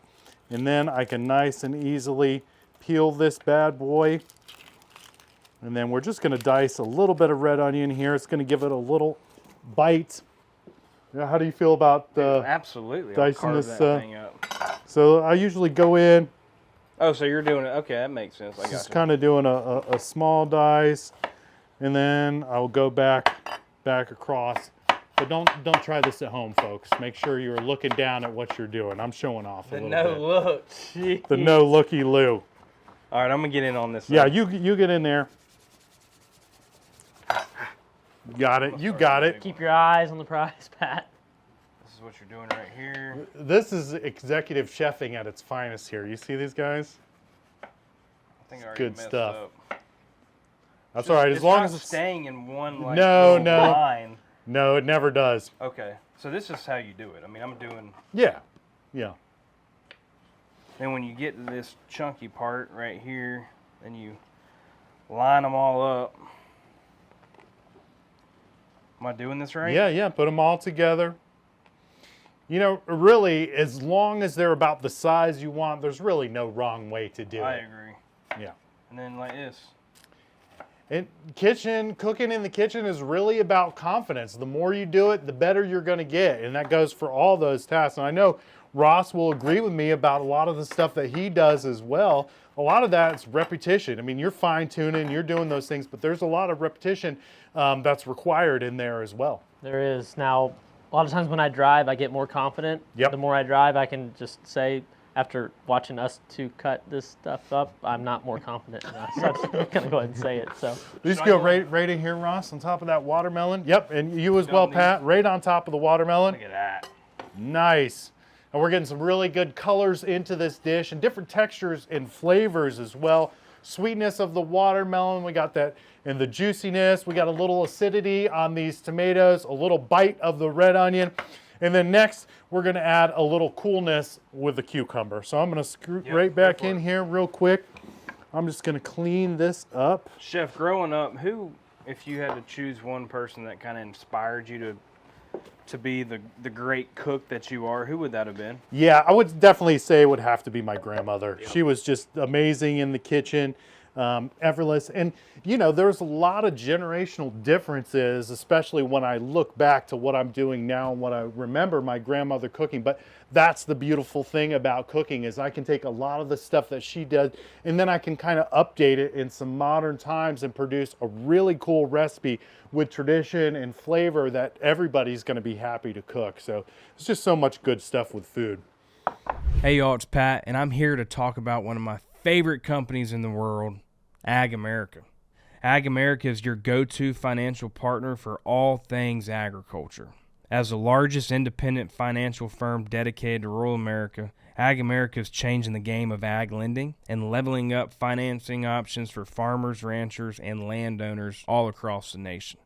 A: And then I can nice and easily peel this bad boy. And then we're just going to dice a little bit of red onion here. It's going to give it a little bite. Yeah, how do you feel about
B: absolutely
A: dicing this
B: thing up?
A: So I usually go in.
B: Oh, so you're doing it. Okay, that makes sense. I got
A: Just
B: you.
A: kind of doing a small dice, and then I'll go back across. But don't try this at home, folks. Make sure you're looking down at what you're doing. I'm showing off a little bit.
B: Look. Jeez.
A: The no looky loo.
B: All right, I'm gonna get in on this.
A: Yeah, you get in there. Got it. You got it.
D: Keep your eyes on the prize, Pat.
B: This is what you're doing right here.
A: This is executive chefing at its finest here. You see these guys?
B: I think I already
A: Good
B: messed
A: stuff.
B: up.
A: That's all right. As long as
B: it's
A: it's
B: staying in one like
A: No,
B: little
A: no.
B: line.
A: No, it never does.
B: Okay, so this is how you do it. I mean, I'm doing.
A: Yeah.
B: Then when you get to this chunky part right here, then you line them all up. Am I doing this right?
A: Yeah. Put them all together. Really, as long as they're about the size you want, there's really no wrong way to do
B: I
A: it.
B: agree.
A: Yeah.
B: And then like this.
A: And cooking in the kitchen is really about confidence. The more you do it, the better you're going to get. And that goes for all those tasks. And I know Ross will agree with me about a lot of the stuff that he does as well. A lot of that's repetition. I mean, you're fine tuning, you're doing those things, but there's a lot of repetition that's required in there as well.
D: There is. Now, a lot of times when I drive, I get more confident.
A: Yep.
D: The more I drive, I can just say, after watching us two cut this stuff up, I'm not more confident now. So I'm just going to go ahead and say it. So
A: Just go right in here, Ross, on top of that watermelon. Yep, and you as well, Pat, right on top of the watermelon.
B: Look at that.
A: Nice. And we're getting some really good colors into this dish and different textures and flavors as well. Sweetness of the watermelon, we got that, and the juiciness. We got a little acidity on these tomatoes, a little bite of the red onion. And then next, we're going to add a little coolness with the cucumber. So I'm going to scoot right back in here real quick. I'm just going to clean this up.
B: Chef, growing up, who, if you had to choose one person that kind of inspired you to be the great cook that you are, who would that have been?
A: Yeah, I would definitely say it would have to be my grandmother. Yep. She was just amazing in the kitchen, effortless. And, there's a lot of generational differences, especially when I look back to what I'm doing now and what I remember my grandmother cooking. But that's the beautiful thing about cooking, is I can take a lot of the stuff that she did and then I can kind of update it in some modern times and produce a really cool recipe with tradition and flavor that everybody's going to be happy to cook. So it's just so much good stuff with food.
B: Hey y'all, it's Pat, and I'm here to talk about one of my favorite companies in the world, Ag America. Ag America is your go-to financial partner for all things agriculture. As the largest independent financial firm dedicated to rural America, Ag America is changing the game of ag lending and leveling up financing options for farmers, ranchers, and landowners all across the nation.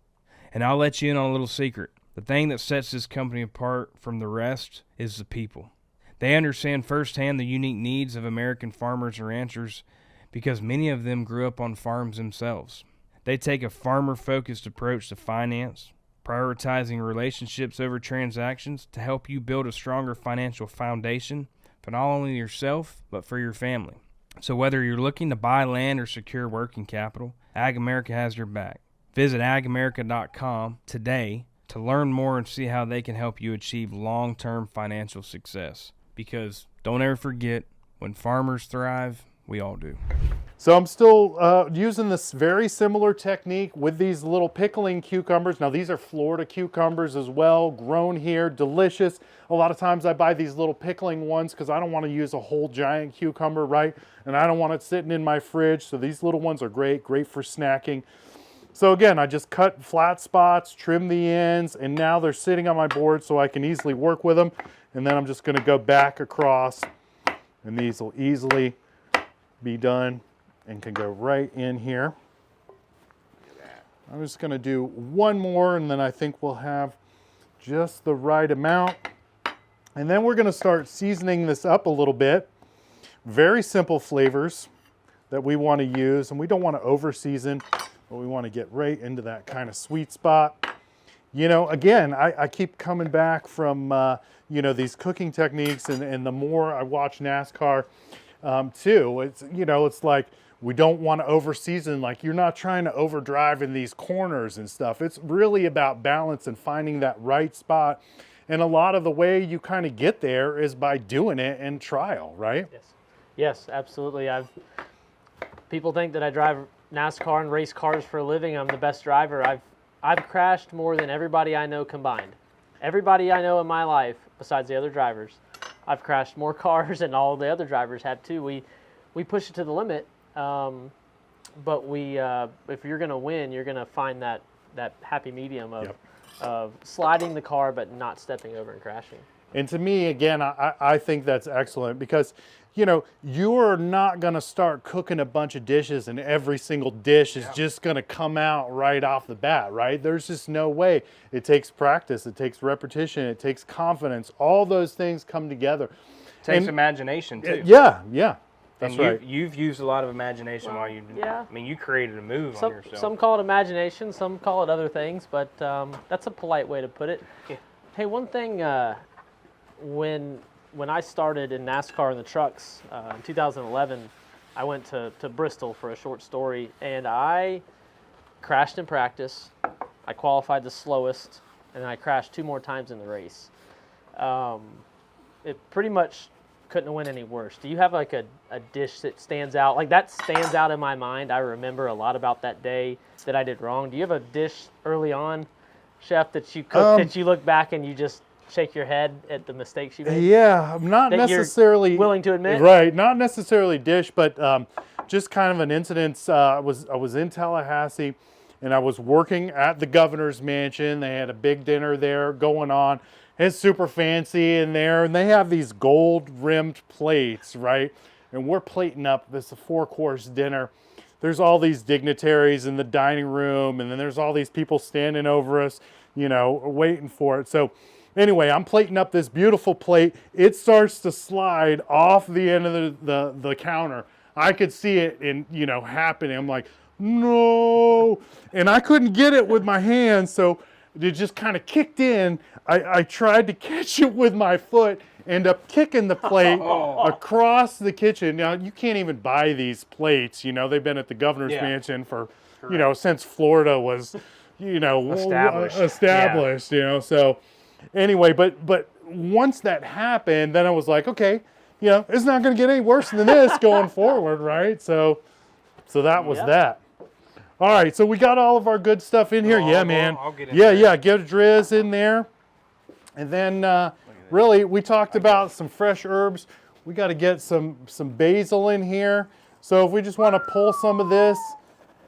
B: And I'll let you in on a little secret. The thing that sets this company apart from the rest is the people. They understand firsthand the unique needs of American farmers and ranchers because many of them grew up on farms themselves. They take a farmer-focused approach to finance, prioritizing relationships over transactions to help you build a stronger financial foundation for not only yourself, but for your family. So whether you're looking to buy land or secure working capital, Ag America has your back. Visit agamerica.com today to learn more and see how they can help you achieve long-term financial success. Because don't ever forget, when farmers thrive, we all do.
A: So I'm still using this very similar technique with these little pickling cucumbers. Now these are Florida cucumbers as well, grown here, delicious. A lot of times I buy these little pickling ones because I don't want to use a whole giant cucumber, right? And I don't want it sitting in my fridge. So these little ones are great for snacking. So again, I just cut flat spots, trim the ends, and now they're sitting on my board so I can easily work with them. And then I'm just going to go back across, and these will easily be done and can go right in here. I'm just going to do one more, and then I think we'll have just the right amount. And then we're going to start seasoning this up a little bit. Very simple flavors that we want to use, and we don't want to over season, but we want to get right into that kind of sweet spot. You know, again, I keep coming back from, you know, these cooking techniques, and the more I watch NASCAR too, it's, you know, it's like we don't want to over season. Like, you're not trying to overdrive in these corners and stuff. It's really about balance and finding that right spot. And a lot of the way you kind of get there is by doing it in trial, right?
D: Yes, absolutely. People think that I drive NASCAR and race cars for a living. I'm the best driver. I've crashed more than everybody I know combined. Everybody I know in my life, besides the other drivers, I've crashed more cars than all the other drivers have too. We push it to the limit, but if you're going to win, you're going to find that happy medium of sliding the car but not stepping over and crashing.
A: And to me, again, I think that's excellent because, you know, you're not going to start cooking a bunch of dishes and every single dish is just going to come out right off the bat, right? There's just no way. It takes practice. It takes repetition. It takes confidence. All those things come together.
B: It takes imagination, too.
A: Yeah. That's right.
B: You've used a lot of imagination while you.
D: Yeah.
B: I mean, you created a move on yourself.
D: Some call it imagination. Some call it other things, but that's a polite way to put it.
B: Yeah.
D: Hey, one thing, when I started in NASCAR in the trucks in 2011, I went to Bristol for a short story, and I crashed in practice. I qualified the slowest, and I crashed 2 more times in the race. It pretty much couldn't have went any worse. Do you have like a dish that stands out? Like, that stands out in my mind. I remember a lot about that day that I did wrong. Do you have a dish early on, Chef, that you cooked that you look back and you just shake your head at the mistakes you made?
A: Yeah, I'm not necessarily
D: willing to admit.
A: Right, not necessarily dish, but just kind of an incident. I was in Tallahassee, and I was working at the governor's mansion. They had a big dinner there going on. It's super fancy in there, and they have these gold-rimmed plates, right? And we're plating up this 4-course dinner. There's all these dignitaries in the dining room, and then there's all these people standing over us, you know, waiting for it. So anyway, I'm plating up this beautiful plate. It starts to slide off the end of the counter. I could see it happening. I'm like, no. And I couldn't get it with my hands, so it just kind of kicked in. I tried to catch it with my foot, end up kicking the plate across the kitchen. Now, you can't even buy these plates. You know, they've been at the governor's mansion for, since Florida was, established, so anyway, but once that happened, then I was like, okay, it's not going to get any worse than this going forward, right? So that was that. All right, so we got all of our good stuff in here. Man.
B: I'll get in there.
A: Get a drizz in there. And then really, we talked about some fresh herbs. We got to get some basil in here. So if we just want to pull some of this,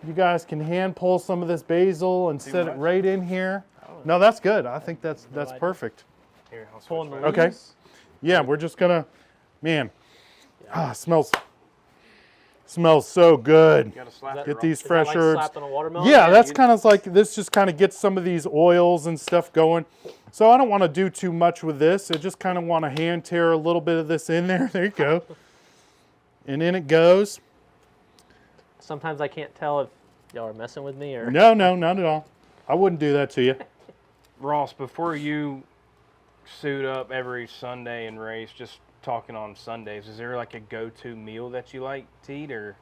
A: you guys can hand pull some of this basil and set it right in here. No, that's good. I think that's perfect.
B: Here, I'll
D: Pulling the
B: switch
A: Okay.
D: leaves.
A: Yeah, we're just gonna, smells so good.
B: You gotta slap it
A: Get
B: right.
A: these
D: Is that
A: fresh
D: like
A: herbs.
D: slapping a watermelon?
A: Yeah, that's kind of like, this just kind of gets some of these oils and stuff going. So I don't want to do too much with this. I just kind of want to hand tear a little bit of this in there. There you go. And in it goes.
D: Sometimes I can't tell if y'all are messing with me or...
A: No, not at all. I wouldn't do that to you.
B: Ross, before you suit up every Sunday and race, just talking on Sundays, is there like a go-to meal that you like to eat, or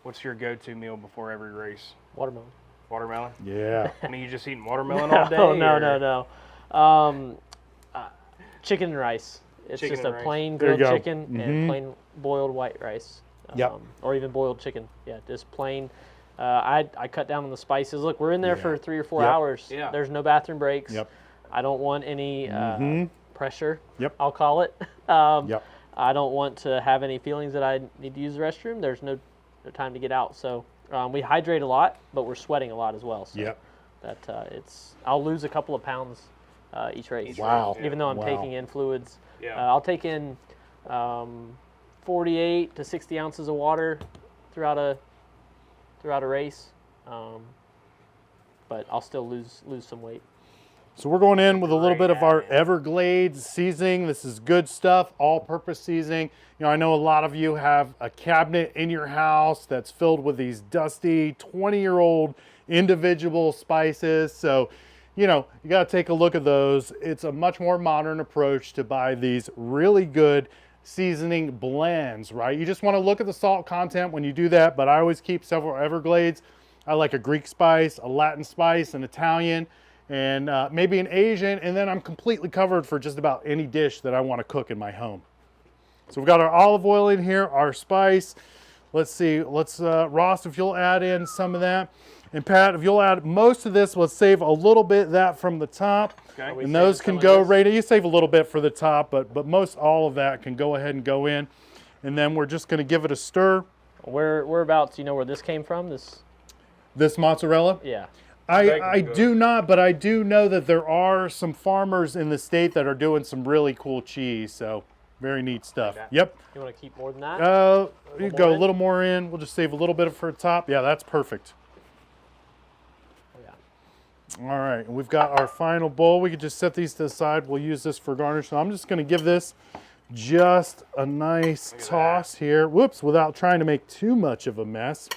B: what's your go-to meal before every race?
D: Watermelon.
B: Watermelon?
A: Yeah.
B: I mean, you just eating watermelon all day?
D: No. Chicken and rice. It's
B: Chicken
D: just
B: and
D: a
B: rice.
D: plain
A: There you
D: grilled
A: go.
D: chicken and plain boiled white rice.
A: Yep.
D: Or even boiled chicken. Yeah, just plain. I cut down on the spices. Look, we're in there for 3 or 4
A: Yep.
D: hours.
B: Yeah.
D: There's no bathroom breaks.
A: Yep.
D: I don't want any pressure.
A: Yep.
D: I'll call it.
A: Yep.
D: I don't want to have any feelings that I need to use the restroom. There's no time to get out. So we hydrate a lot, but we're sweating a lot as well. So
A: Yep.
D: I'll lose a couple of pounds each race.
A: Wow.
D: Even though I'm
A: Wow.
D: taking in fluids.
B: Yeah.
D: I'll take in 48 to 60 ounces of water throughout a race, but I'll still lose some weight.
A: So we're going in with a little
B: Great
A: bit of our
B: admin.
A: Everglades seasoning. This is good stuff, all-purpose seasoning. You know, I know a lot of you have a cabinet in your house that's filled with these dusty 20-year-old individual spices. So, you know, you got to take a look at those. It's a much more modern approach to buy these really good seasoning blends, right? You just want to look at the salt content when you do that, but I always keep several Everglades. I like a Greek spice, a Latin spice, an Italian, and maybe an Asian, and then I'm completely covered for just about any dish that I want to cook in my home. So we've got our olive oil in here, our spice. Let's see, Ross, if you'll add in some of that. And Pat, if you'll add most of this, let's save a little bit of that from the top.
B: Okay.
A: And those can go right in. You save a little bit for the top, but most all of that can go ahead and go in. And then we're just going to give it a stir.
D: Whereabouts, you know where this came from?
A: This mozzarella?
D: Yeah.
A: I do not, but I do know that there are some farmers in the state that are doing some really cool cheese. So very neat stuff.
D: that.
A: Yep.
D: You want to keep more than that?
A: You
D: more
A: go a
D: in?
A: little more in. We'll just save a little bit for the top. Yeah, that's perfect.
D: Yeah.
A: All right, and we've got our final bowl. We could just set these to the side. We'll use this for garnish. So I'm just going to give this just a nice toss here. Whoops, without trying to make too much of a mess.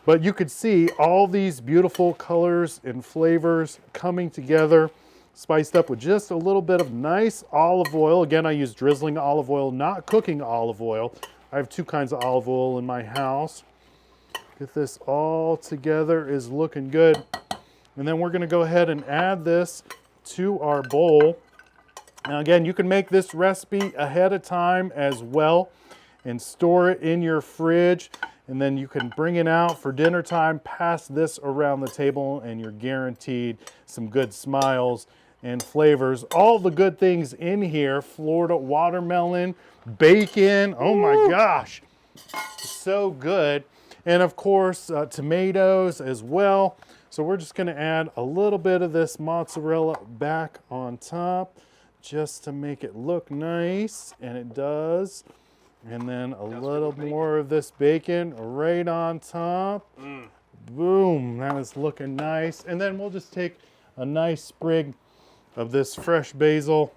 A: But you could see all these beautiful colors and flavors coming together, spiced up with just a little bit of nice olive oil. Again, I use drizzling olive oil, not cooking olive oil. I have 2 kinds of olive oil in my house. Get this all together, is looking good. And then we're going to go ahead and add this to our bowl. Now again, you can make this recipe ahead of time as well and store it in your fridge. And then you can bring it out for dinner time, pass this around the table, and you're guaranteed some good smiles and flavors. All the good things in here: Florida watermelon, bacon. Oh my gosh, so good. And of course, tomatoes as well. So we're just going to add a little bit of this mozzarella back on top just to make it look nice, and it does. And then a little more of this bacon right on top. Boom, that is looking nice. And then we'll just take a nice sprig of this fresh basil,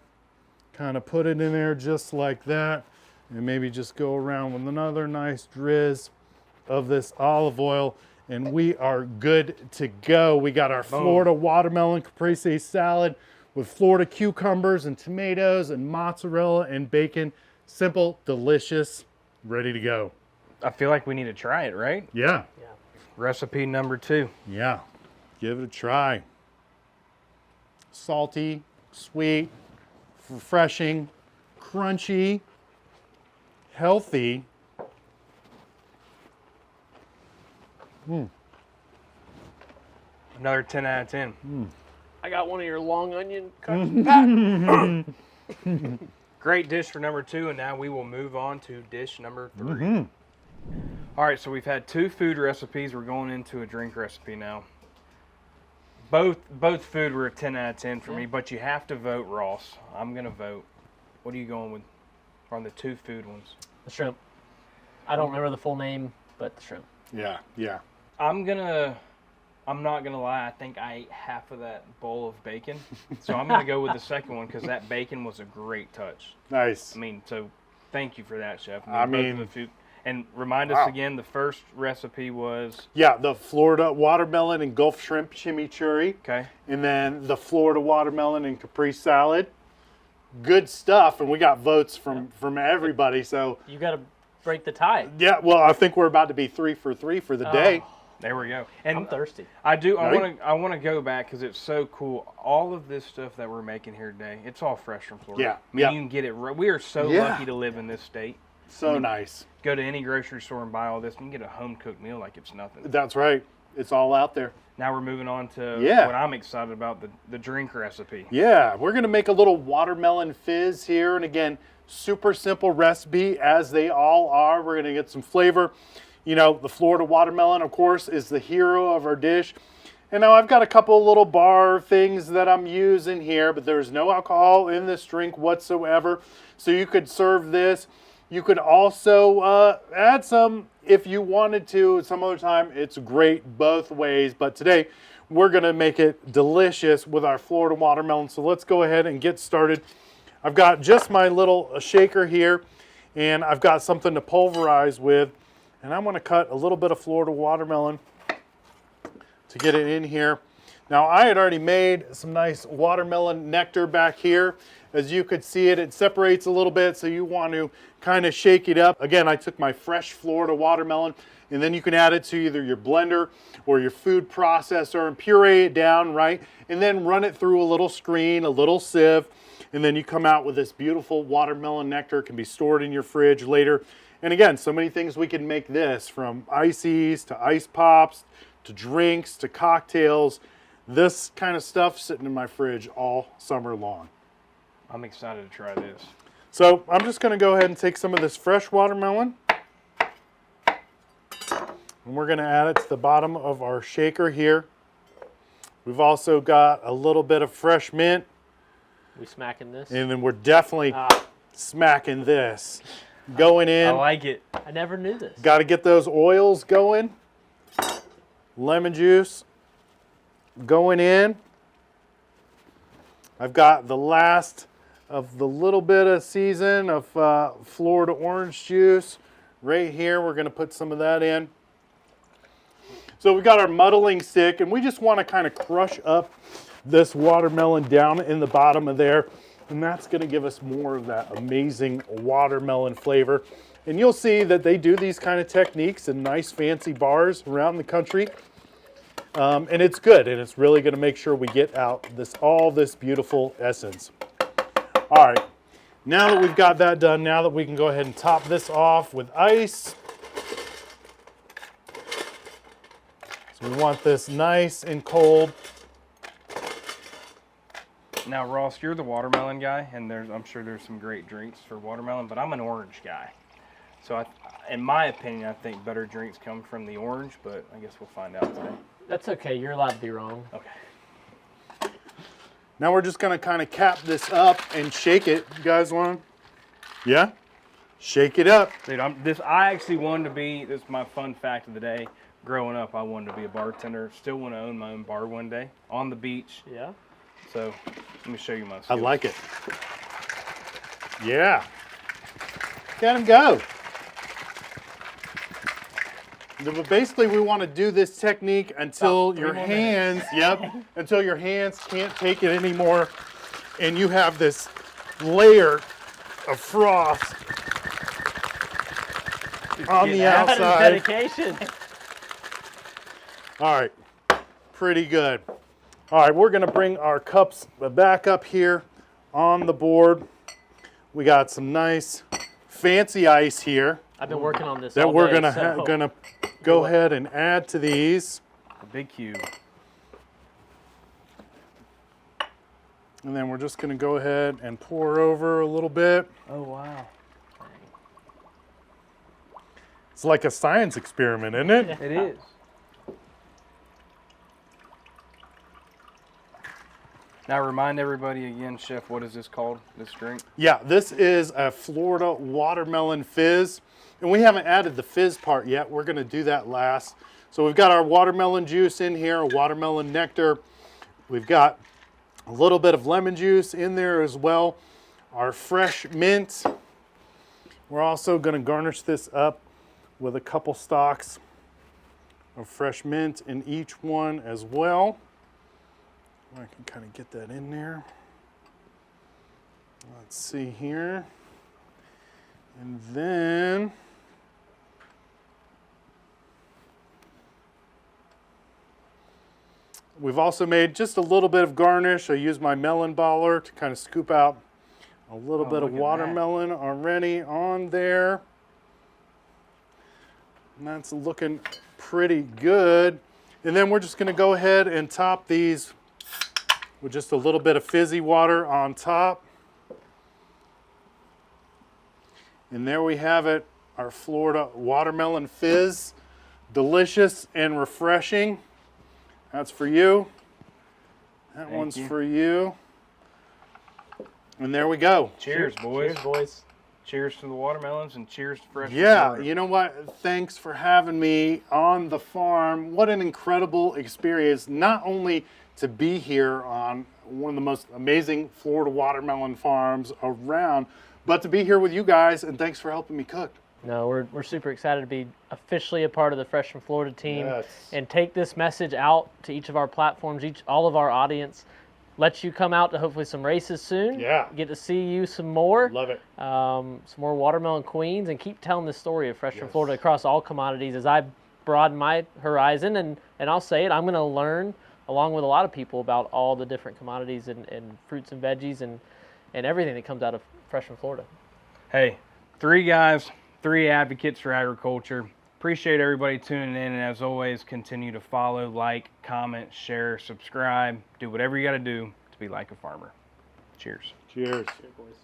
A: kind of put it in there just like that, and maybe just go around with another nice drizz of this olive oil, and we are good to go. We got our Florida watermelon caprese salad with Florida cucumbers and tomatoes and mozzarella and bacon. Simple, delicious, ready to go.
B: I feel like we need to try it, right?
A: Yeah,
D: Yeah.
B: Recipe number 2.
A: yeah. Give it a try. Salty, sweet, refreshing, crunchy, healthy.
B: Another 10 out of 10.
D: I got one of your long onion cuts. Pat.
B: Great dish for number 2, and now we will move on to dish number 3. All right, so we've had 2 food recipes. We're going into a drink recipe now. Both food were a 10 out of 10 for me, but you have to vote, Ross. I'm going to vote. What are you going with on the 2 food ones?
D: The shrimp. I don't remember the full name, but the shrimp.
A: Yeah, yeah.
B: I'm not gonna lie, I think I ate half of that bowl of bacon. So I'm gonna go with the second one because that bacon was a great touch.
A: Nice.
B: I mean, so thank you for that, Chef.
A: I
B: both
A: mean-
B: of the food. And remind us
A: Wow.
B: again, the first recipe was,
A: Yeah, the Florida watermelon and Gulf shrimp chimichurri.
B: okay,
A: And then the Florida watermelon and caprese salad. Good stuff, and we got votes from everybody. So
D: You got to break the tie.
A: yeah, well, I think we're about to be 3 for 3 for the day.
B: there we go.
D: I'm
B: And
D: thirsty.
B: I
A: Right?
B: want to go back because it's so cool. All of this stuff that we're making here today, it's all fresh from Florida.
A: Yeah,
B: I mean,
A: yeah.
B: you can get it. We are so
A: Yeah.
B: lucky to live in this state.
A: So nice.
B: Go to any grocery store and buy all this, and you can get a home-cooked meal like it's nothing.
A: That's right. It's all out there.
B: Now we're moving on to
A: Yeah.
B: what I'm excited about, the drink recipe.
A: Yeah, we're going to make a little watermelon fizz here. And again, super simple recipe as they all are. We're going to get some flavor. You know, the Florida watermelon, of course, is the hero of our dish. And now I've got a couple little bar things that I'm using here, but there's no alcohol in this drink whatsoever. So you could serve this. You could also add some if you wanted to some other time. It's great both ways. But today we're going to make it delicious with our Florida watermelon. So let's go ahead and get started. I've got just my little shaker here, and I've got something to pulverize with. And I'm going to cut a little bit of Florida watermelon to get it in here. Now I had already made some nice watermelon nectar back here. As you could see it separates a little bit, so you want to kind of shake it up. Again, I took my fresh Florida watermelon, and then you can add it to either your blender or your food processor and puree it down, right? And then run it through a little screen, a little sieve, and then you come out with this beautiful watermelon nectar. It can be stored in your fridge later. And again, so many things we can make this, from ices to ice pops to drinks to cocktails. This kind of stuff sitting in my fridge all summer long.
B: I'm excited to try this.
A: So I'm just going to go ahead and take some of this fresh watermelon, and we're going to add it to the bottom of our shaker here. We've also got a little bit of fresh mint.
D: We smacking this?
A: And then we're definitely smacking this. Going in.
B: I like it.
D: I never knew this.
A: Got to get those oils going. Lemon juice going in. I've got the last of the little bit of season of Florida orange juice right here. We're going to put some of that in. So we've got our muddling stick, and we just want to kind of crush up this watermelon down in the bottom of there, and that's going to give us more of that amazing watermelon flavor. And you'll see that they do these kind of techniques in nice fancy bars around the country. And it's good, and it's really going to make sure we get out all this beautiful essence. All right, now that we've got that done, now that we can go ahead and top this off with ice. So we want this nice and cold.
B: Now, Ross, you're the watermelon guy, and I'm sure there's some great drinks for watermelon, but I'm an orange guy. So in my opinion, I think better drinks come from the orange, but I guess we'll find out today.
D: That's okay. You're allowed to be wrong.
B: Okay.
A: Now we're just going to kind of cap this up and shake it. You guys want to? Yeah? Shake it up.
B: Dude, I actually wanted to be, this is my fun fact of the day. Growing up, I wanted to be a bartender. Still want to own my own bar one day on the beach.
D: Yeah.
B: So let me show you my skills.
A: I like it. Yeah. Let him go. But basically, we want to do this technique until your hands, until your hands can't take it anymore, and you have this layer of frost on the
D: That is
A: outside.
D: dedication.
A: All right, pretty good. All right, we're going to bring our cups back up here on the board. We got some nice fancy ice here
D: I've been working on this
A: that
D: all
A: we're
D: day,
A: gonna go ahead and add to these.
B: A big cube.
A: And then we're just going to go ahead and pour over a little bit.
B: Oh, wow.
A: It's like a science experiment, isn't it?
B: It is. Now remind everybody again, Chef, what is this called, this drink?
A: Yeah, this is a Florida watermelon fizz. And we haven't added the fizz part yet. We're going to do that last. So we've got our watermelon juice in here, watermelon nectar. We've got a little bit of lemon juice in there as well. Our fresh mint. We're also going to garnish this up with a couple stalks of fresh mint in each one as well. I can kind of get that in there. Let's see here. And then we've also made just a little bit of garnish. I use my melon baller to kind of scoop out a little bit of
B: look at that.
A: watermelon already on there. And that's looking pretty good. And then we're just going to go ahead and top these with just a little bit of fizzy water on top. And there we have it, our Florida watermelon fizz. Delicious and refreshing. That's for you. That one's for you. And there we go.
B: Cheers, boys.
D: Cheers, boys.
B: Cheers to the watermelons and cheers to fresh.
A: Yeah,
B: Florida.
A: you know what? Thanks for having me on the farm. What an incredible experience. Not only to be here on one of the most amazing Florida watermelon farms around, but to be here with you guys, and thanks for helping me cook.
D: No, we're super excited to be officially a part of the Fresh from Florida team
A: Yes.
D: and take this message out to each of our platforms, all of our audience. Let you come out to hopefully some races soon.
A: Yeah.
D: Get to see you some more.
A: Love it.
D: Some more watermelon queens, and keep telling the story of Fresh from
A: Yes.
D: Florida across all commodities as I broaden my horizon. And I'll say it, I'm going to learn along with a lot of people about all the different commodities and fruits and veggies and everything that comes out of Fresh from Florida.
B: Hey, 3 guys, 3 advocates for agriculture. Appreciate everybody tuning in, and as always, continue to follow, like, comment, share, subscribe. Do whatever you got to do to be like a farmer. Cheers.
A: Cheers.
D: Cheers, boys.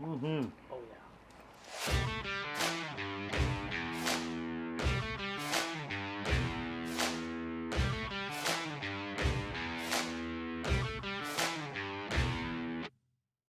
A: Mm-hmm.
D: Oh, yeah.